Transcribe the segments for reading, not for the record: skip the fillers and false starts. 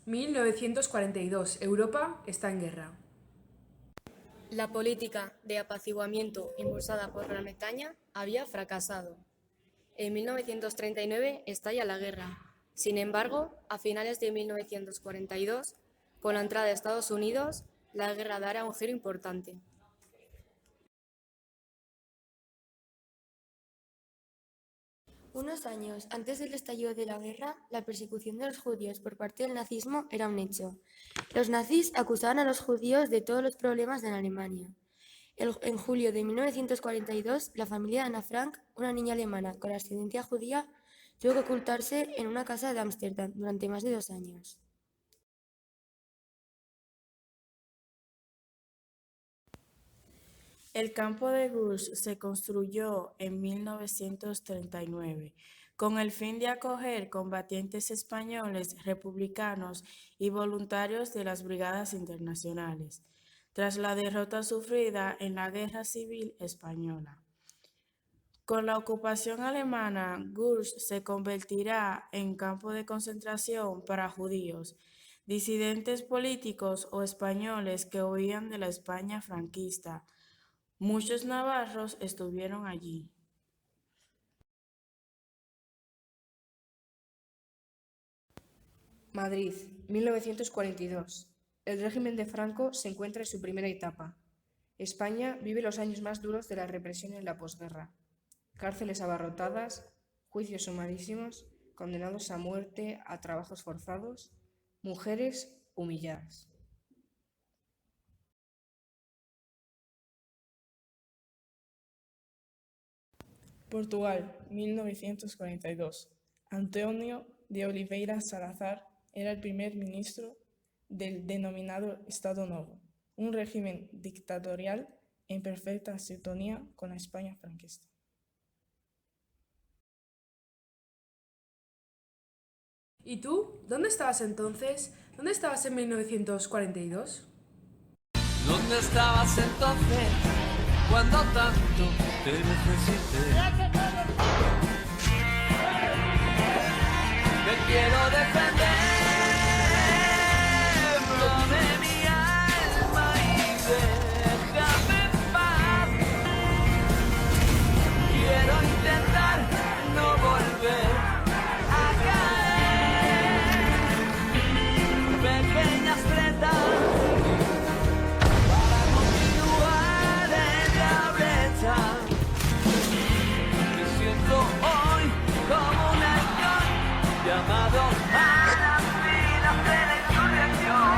1942. Europa está en guerra. La política de apaciguamiento impulsada por Gran Bretaña había fracasado. En 1939 estalla la guerra. Sin embargo, a finales de 1942, con la entrada de Estados Unidos, la guerra dará un giro importante. Unos años antes del estallido de la guerra, la persecución de los judíos por parte del nazismo era un hecho. Los nazis acusaban a los judíos de todos los problemas de Alemania. En julio de 1942, la familia de Anna Frank, una niña alemana con ascendencia judía, tuvo que ocultarse en una casa de Ámsterdam durante más de 2 años. El campo de Gurs se construyó en 1939 con el fin de acoger combatientes españoles, republicanos y voluntarios de las brigadas internacionales, tras la derrota sufrida en la Guerra Civil Española. Con la ocupación alemana, Gurs se convertirá en campo de concentración para judíos, disidentes políticos o españoles que huían de la España franquista. Muchos navarros estuvieron allí. Madrid, 1942. El régimen de Franco se encuentra en su primera etapa. España vive los años más duros de la represión en la posguerra. Cárceles abarrotadas, juicios sumarísimos, condenados a muerte, a trabajos forzados, mujeres humilladas. Portugal, 1942. António de Oliveira Salazar era el primer ministro del denominado Estado Novo, un régimen dictatorial en perfecta sintonía con la España franquista. ¿Y tú? ¿Dónde estabas entonces? ¿Dónde estabas en 1942? ¿Dónde estabas entonces cuando tanto te necesité? Te quiero defender de mi alma y déjame en paz. Quiero intentar no volver a caer. Pequeñas tretas para continuar en la brecha. Me siento hoy como un halcón llamado a las filas de la insurrección.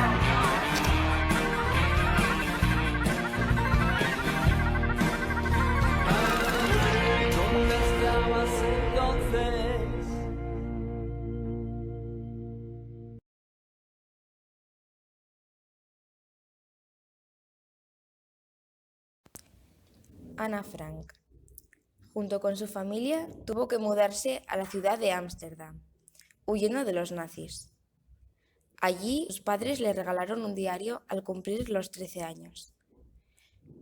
¿Dónde estabas entonces? Anna Frank. Junto con su familia, tuvo que mudarse a la ciudad de Ámsterdam, huyendo de los nazis. Allí, sus padres le regalaron un diario al cumplir los 13 años.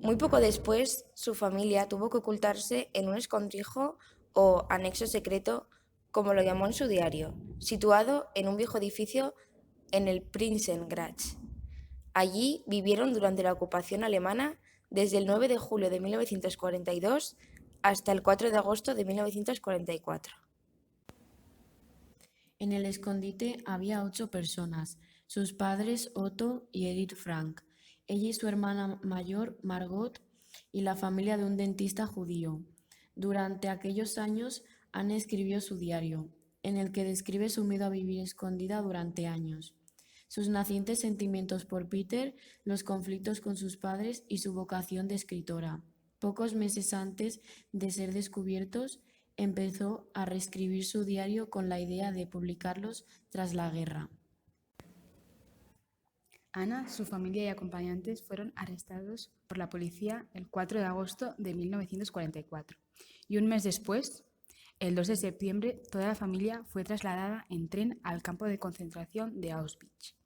Muy poco después, su familia tuvo que ocultarse en un escondrijo o anexo secreto, como lo llamó en su diario, situado en un viejo edificio en el Prinsengracht. Allí vivieron durante la ocupación alemana desde el 9 de julio de 1942 hasta el 4 de agosto de 1944. En el escondite había 8 personas, sus padres Otto y Edith Frank, ella y su hermana mayor Margot y la familia de un dentista judío. Durante aquellos años, Anne escribió su diario, en el que describe su miedo a vivir escondida durante años, sus nacientes sentimientos por Peter, los conflictos con sus padres y su vocación de escritora. Pocos meses antes de ser descubiertos, empezó a reescribir su diario con la idea de publicarlos tras la guerra. Ana, su familia y acompañantes fueron arrestados por la policía el 4 de agosto de 1944 y un mes después, el 2 de septiembre, toda la familia fue trasladada en tren al campo de concentración de Auschwitz,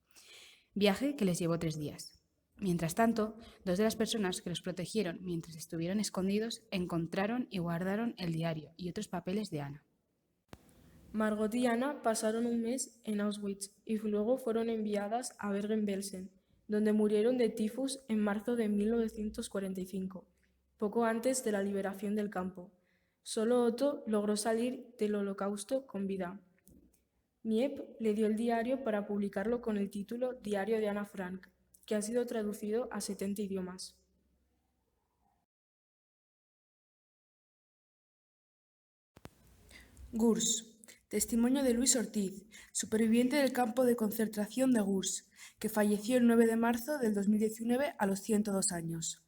viaje que les llevó 3 días. Mientras tanto, 2 de las personas que los protegieron mientras estuvieron escondidos encontraron y guardaron el diario y otros papeles de Ana. Margot y Ana pasaron un mes en Auschwitz y luego fueron enviadas a Bergen-Belsen, donde murieron de tifus en marzo de 1945, poco antes de la liberación del campo. Solo Otto logró salir del Holocausto con vida. Miep le dio el diario para publicarlo con el título Diario de Ana Frank, que ha sido traducido a 70 idiomas. Gurs. Testimonio de Luis Ortiz, superviviente del campo de concentración de Gurs, que falleció el 9 de marzo del 2019 a los 102 años.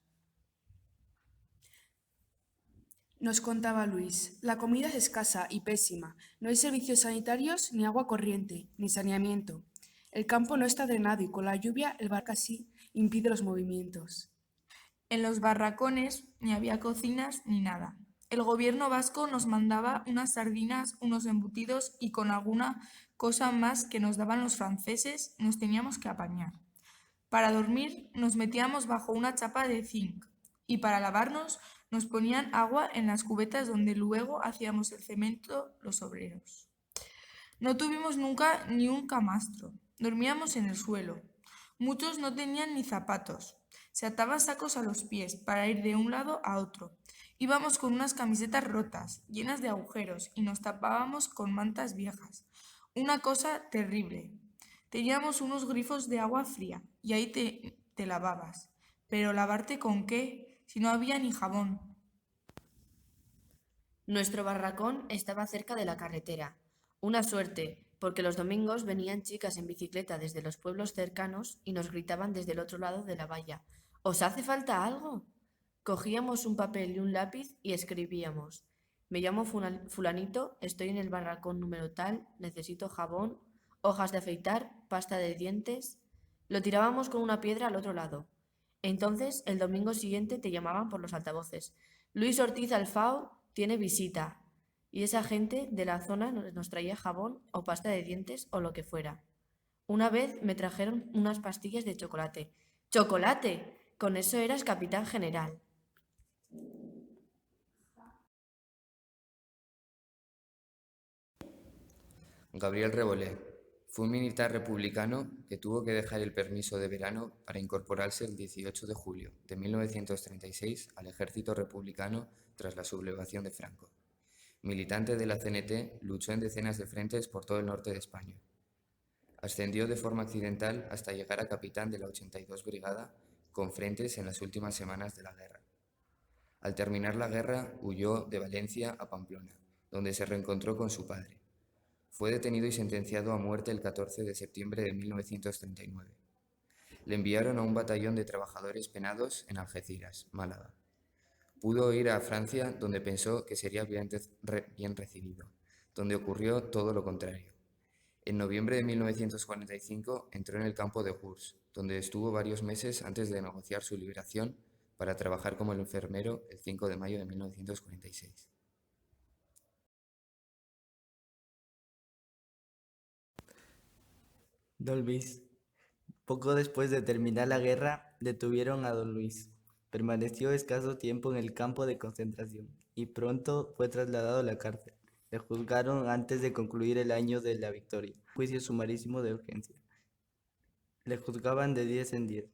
Nos contaba Luis, la comida es escasa y pésima, no hay servicios sanitarios, ni agua corriente, ni saneamiento. El campo no está drenado y con la lluvia el barco así impide los movimientos. En los barracones ni había cocinas ni nada. El gobierno vasco nos mandaba unas sardinas, unos embutidos y con alguna cosa más que nos daban los franceses nos teníamos que apañar. Para dormir nos metíamos bajo una chapa de zinc y para lavarnos nos ponían agua en las cubetas donde luego hacíamos el cemento los obreros. No tuvimos nunca ni un camastro, dormíamos en el suelo. Muchos no tenían ni zapatos. Se ataban sacos a los pies para ir de un lado a otro. Íbamos con unas camisetas rotas, llenas de agujeros, y nos tapábamos con mantas viejas. Una cosa terrible. Teníamos unos grifos de agua fría, y ahí te lavabas. Pero ¿lavarte con qué? Si no había ni jabón. Nuestro barracón estaba cerca de la carretera. Una suerte, porque los domingos venían chicas en bicicleta desde los pueblos cercanos y nos gritaban desde el otro lado de la valla: ¿os hace falta algo? Cogíamos un papel y un lápiz y escribíamos: me llamo fulanito, estoy en el barracón número tal, necesito jabón, hojas de afeitar, pasta de dientes. Lo tirábamos con una piedra al otro lado. Entonces, el domingo siguiente te llamaban por los altavoces: Luis Ortiz Alfao tiene visita. Y esa gente de la zona nos traía jabón o pasta de dientes o lo que fuera. Una vez me trajeron unas pastillas de chocolate. ¡Chocolate! Con eso eras capitán general. Gabriel Rebolé fue un militar republicano que tuvo que dejar el permiso de verano para incorporarse el 18 de julio de 1936 al ejército republicano tras la sublevación de Franco. Militante de la CNT, luchó en decenas de frentes por todo el norte de España. Ascendió de forma accidental hasta llegar a capitán de la 82 Brigada, con frentes en las últimas semanas de la guerra. Al terminar la guerra, huyó de Valencia a Pamplona, donde se reencontró con su padre. Fue detenido y sentenciado a muerte el 14 de septiembre de 1939. Le enviaron a un batallón de trabajadores penados en Algeciras, Málaga. Pudo ir a Francia, donde pensó que sería bien recibido, donde ocurrió todo lo contrario. En noviembre de 1945 entró en el campo de Gurs, donde estuvo varios meses antes de negociar su liberación para trabajar como enfermero el 5 de mayo de 1946. Don Luis. Poco después de terminar la guerra, detuvieron a Don Luis. Permaneció escaso tiempo en el campo de concentración y pronto fue trasladado a la cárcel. Le juzgaron antes de concluir el año de la victoria. Juicio sumarísimo de urgencia. Le juzgaban de 10 en 10,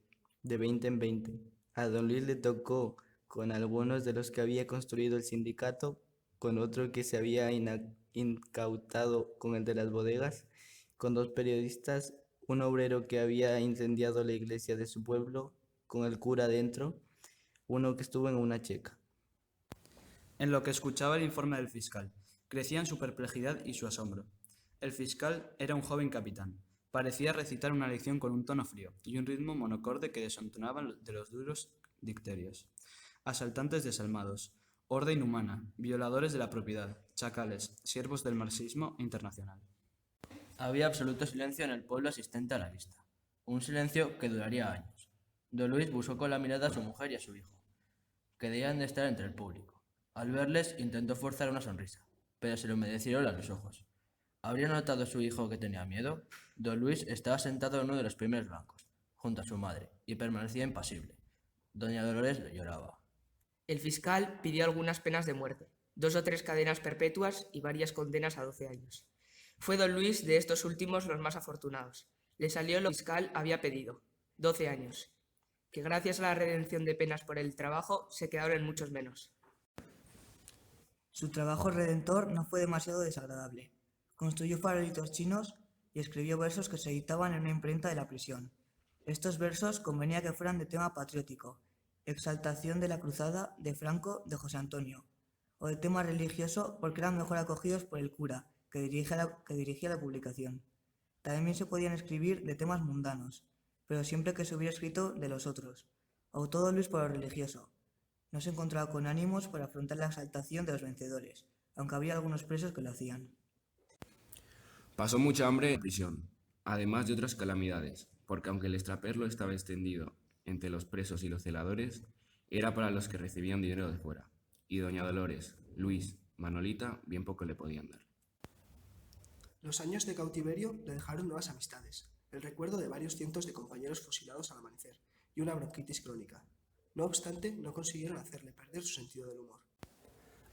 de 20 en 20. A Don Luis le tocó con algunos de los que había construido el sindicato, con otro que se había incautado con el de las bodegas, con 2 periodistas, un obrero que había incendiado la iglesia de su pueblo, con el cura dentro, uno que estuvo en una checa. En lo que escuchaba el informe del fiscal, crecían su perplejidad y su asombro. El fiscal era un joven capitán. Parecía recitar una lección con un tono frío y un ritmo monocorde que desentonaban de los duros dicterios. Asaltantes desalmados, horda inhumana, violadores de la propiedad, chacales, siervos del marxismo internacional. Había absoluto silencio en el pueblo asistente a la vista. Un silencio que duraría años. Don Luis buscó con la mirada a su mujer y a su hijo, que debían de estar entre el público. Al verles intentó forzar una sonrisa, pero se le humedecieron los ojos. ¿Habría notado su hijo que tenía miedo? Don Luis estaba sentado en uno de los primeros bancos, junto a su madre, y permanecía impasible. Doña Dolores le lloraba. El fiscal pidió algunas penas de muerte, 2 o 3 cadenas perpetuas y varias condenas a 12 años. Fue don Luis de estos últimos los más afortunados. Le salió lo que el fiscal había pedido, 12 años, que gracias a la redención de penas por el trabajo se quedaron en muchos menos. Su trabajo redentor no fue demasiado desagradable. Construyó farolitos chinos y escribió versos que se editaban en una imprenta de la prisión. Estos versos convenía que fueran de tema patriótico, exaltación de la cruzada, de Franco, de José Antonio, o de tema religioso porque eran mejor acogidos por el cura, que dirigía la publicación. También se podían escribir de temas mundanos, pero siempre que se hubiera escrito de los otros. Optó don Luis por lo religioso. No se encontraba con ánimos para afrontar la exaltación de los vencedores, aunque había algunos presos que lo hacían. Pasó mucha hambre en prisión, además de otras calamidades, porque aunque el extraperlo estaba extendido entre los presos y los celadores, era para los que recibían dinero de fuera, y doña Dolores, Luis, Manolita, bien poco le podían dar. Los años de cautiverio le dejaron nuevas amistades, el recuerdo de varios cientos de compañeros fusilados al amanecer y una bronquitis crónica. No obstante, no consiguieron hacerle perder su sentido del humor.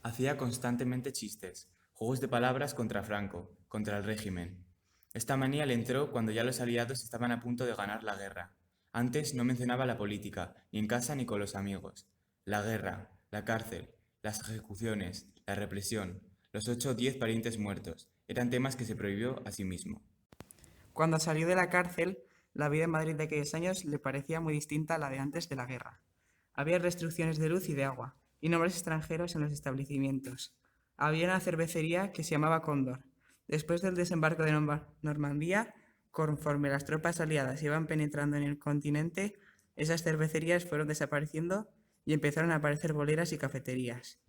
Hacía constantemente chistes, juegos de palabras contra Franco, contra el régimen. Esta manía le entró cuando ya los aliados estaban a punto de ganar la guerra. Antes no mencionaba la política, ni en casa ni con los amigos. La guerra, la cárcel, las ejecuciones, la represión, los 8 o 10 parientes muertos, eran temas que se prohibió a sí mismo. Cuando salió de la cárcel, la vida en Madrid de aquellos años le parecía muy distinta a la de antes de la guerra. Había restricciones de luz y de agua, y nombres extranjeros en los establecimientos. Había una cervecería que se llamaba Cóndor. Después del desembarco de Normandía, conforme las tropas aliadas iban penetrando en el continente, esas cervecerías fueron desapareciendo y empezaron a aparecer boleras y cafeterías.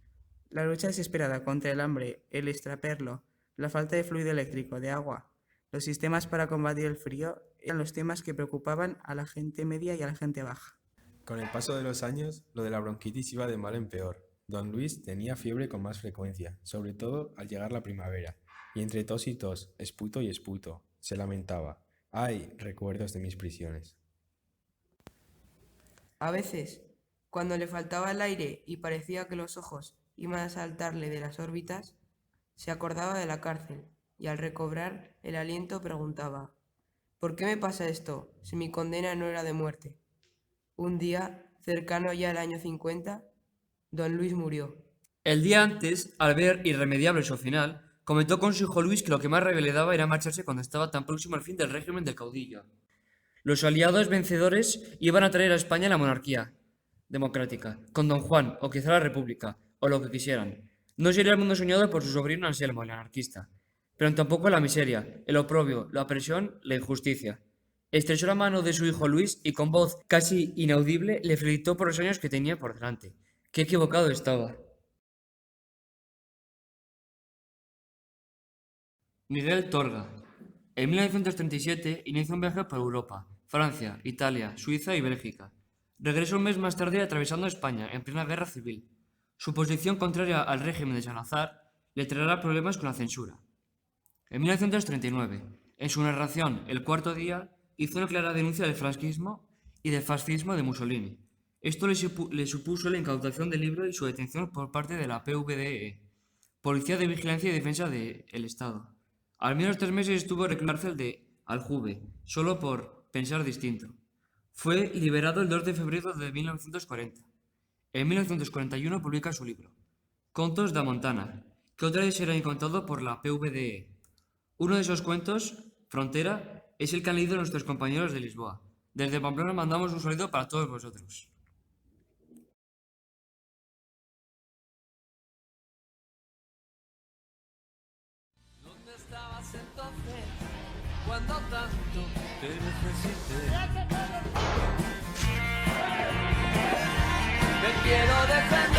La lucha desesperada contra el hambre, el extraperlo, la falta de fluido eléctrico, de agua, los sistemas para combatir el frío eran los temas que preocupaban a la gente media y a la gente baja. Con el paso de los años, lo de la bronquitis iba de mal en peor. Don Luis tenía fiebre con más frecuencia, sobre todo al llegar la primavera, y entre tos y tos, esputo y esputo, se lamentaba. ¡Ay, recuerdos de mis prisiones! A veces, cuando le faltaba el aire y parecía que los ojos iban a saltarle de las órbitas, se acordaba de la cárcel y al recobrar el aliento preguntaba: ¿por qué me pasa esto si mi condena no era de muerte? Un día, cercano ya al año 50, don Luis murió. El día antes, al ver irremediable su final, comentó con su hijo Luis que lo que más rabia le daba era marcharse cuando estaba tan próximo al fin del régimen del caudillo. Los aliados vencedores iban a traer a España la monarquía democrática, con don Juan, o quizá la república, o lo que quisieran. No sería el mundo soñado por su sobrino Anselmo, el anarquista, pero tampoco la miseria, el oprobio, la opresión, la injusticia. Estrechó la mano de su hijo Luis y con voz casi inaudible le felicitó por los años que tenía por delante. ¡Qué equivocado estaba! Miguel Torga. En 1937 inició un viaje por Europa, Francia, Italia, Suiza y Bélgica. Regresó un mes más tarde atravesando España en plena guerra civil. Su posición contraria al régimen de Salazar le traerá problemas con la censura. En 1939, en su narración El cuarto día, hizo una clara denuncia del franquismo y del fascismo de Mussolini. Esto le supuso la incautación del libro y su detención por parte de la PVDE, Policía de Vigilancia y Defensa del Estado. Al menos 3 meses estuvo en la cárcel de Aljuve, solo por pensar distinto. Fue liberado el 2 de febrero de 1940. En 1941 publica su libro, Contos da Montana, que otra vez será incautado por la PVDE. Uno de esos cuentos, Frontera, es el que han leído nuestros compañeros de Lisboa. Desde Pamplona mandamos un saludo para todos vosotros. ¿Dónde estabas entonces cuando tanto te necesité? Te quiero defender.